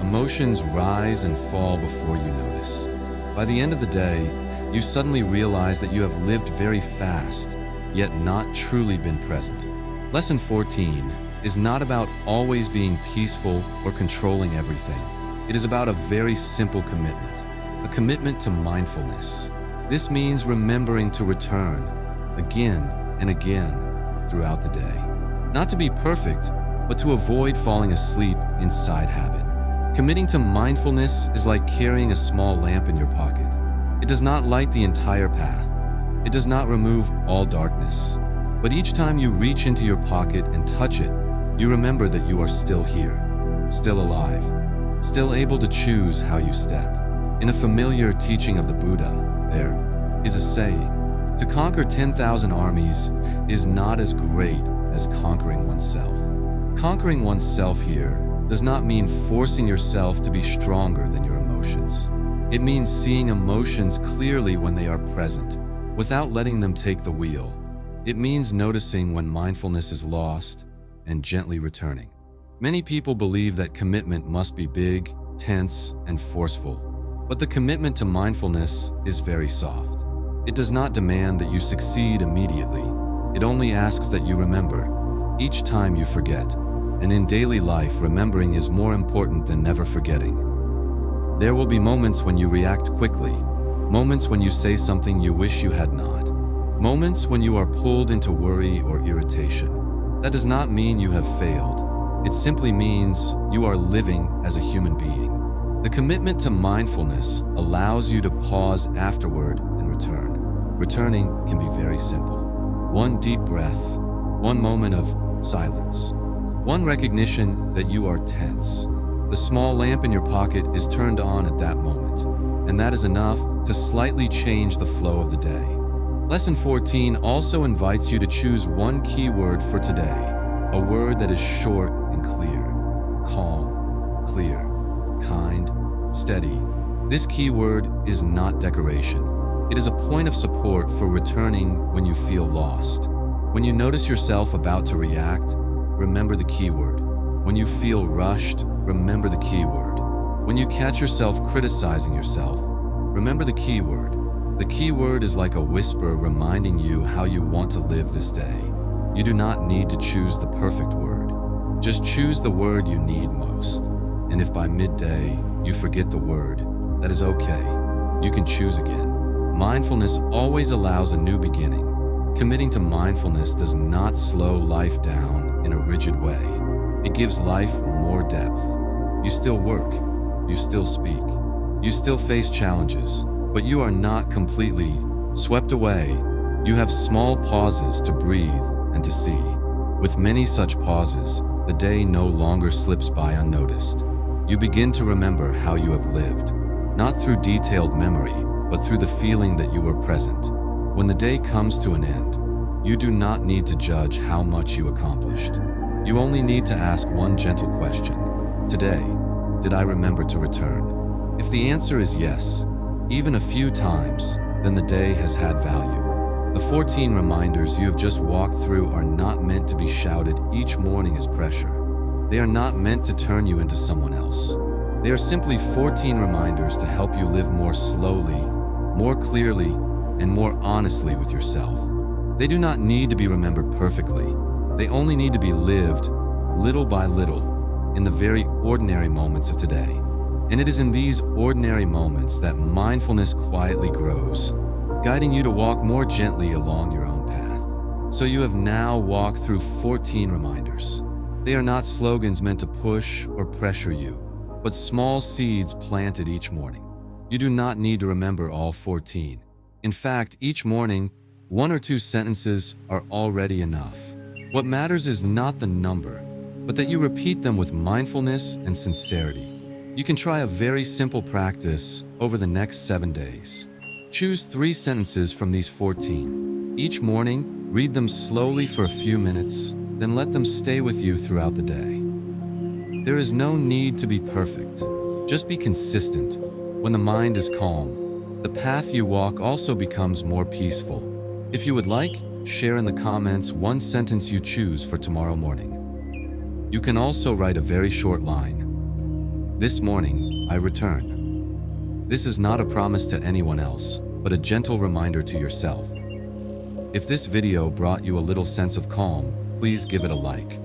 Emotions rise and fall before you notice. By the end of the day, you suddenly realize that you have lived very fast, yet not truly been present. Lesson 14 is not about always being peaceful or controlling everything. It is about a very simple commitment, a commitment to mindfulness. This means remembering to return again and again throughout the day. Not to be perfect, but to avoid falling asleep inside habit. Committing to mindfulness is like carrying a small lamp in your pocket. It does not light the entire path. It does not remove all darkness. But each time you reach into your pocket and touch it, you remember that you are still here, still alive, still able to choose how you step. In a familiar teaching of the Buddha, there is a saying, to conquer 10,000 armies is not as great as conquering oneself. Conquering oneself here does not mean forcing yourself to be stronger than your emotions. It means seeing emotions clearly when they are present, without letting them take the wheel. It means noticing when mindfulness is lost and gently returning. Many people believe that commitment must be big, tense, and forceful. But the commitment to mindfulness is very soft. It does not demand that you succeed immediately. It only asks that you remember each time you forget. And in daily life, remembering is more important than never forgetting. There will be moments when you react quickly, moments when you say something you wish you had not, moments when you are pulled into worry or irritation. That does not mean you have failed. It simply means you are living as a human being. The commitment to mindfulness allows you to pause afterward and return. Returning can be very simple. One deep breath, one moment of silence, one recognition that you are tense. The small lamp in your pocket is turned on at that moment, and that is enough to slightly change the flow of the day. Lesson 14 also invites you to choose one key word for today, a word that is short and clear. Calm, clear, kind, steady. This key word is not decoration. It is a point of support for returning when you feel lost. When you notice yourself about to react, remember the key word. When you feel rushed, remember the key word. When you catch yourself criticizing yourself, remember the key word. The key word is like a whisper reminding you how you want to live this day. You do not need to choose the perfect word. Just choose the word you need most. And if by midday you forget the word, that is okay. You can choose again. Mindfulness always allows a new beginning. Committing to mindfulness does not slow life down in a rigid way. It gives life more depth. You still work, you still speak, you still face challenges, but you are not completely swept away. You have small pauses to breathe and to see. With many such pauses, the day no longer slips by unnoticed. You begin to remember how you have lived, not through detailed memory, but through the feeling that you were present. When the day comes to an end, you do not need to judge how much you accomplished. You only need to ask one gentle question. Today, did I remember to return? If the answer is yes, even a few times, then the day has had value. The 14 reminders you have just walked through are not meant to be shouted each morning as pressure. They are not meant to turn you into someone else. They are simply 14 reminders to help you live more slowly, more clearly, and more honestly with yourself. They do not need to be remembered perfectly. They only need to be lived, little by little, in the very ordinary moments of today. And it is in these ordinary moments that mindfulness quietly grows, guiding you to walk more gently along your own path. So you have now walked through 14 reminders. They are not slogans meant to push or pressure you, but small seeds planted each morning. You do not need to remember all 14. In fact, each morning, 1 or 2 sentences are already enough. What matters is not the number, but that you repeat them with mindfulness and sincerity. You can try a very simple practice over the next 7 days. Choose 3 sentences from these 14. Each morning, read them slowly for a few minutes, then let them stay with you throughout the day. There is no need to be perfect. Just be consistent. When the mind is calm, the path you walk also becomes more peaceful. If you would like, share in the comments one sentence you choose for tomorrow morning. You can also write a very short line. This morning, I return. This is not a promise to anyone else, but a gentle reminder to yourself. If this video brought you a little sense of calm, please give it a like.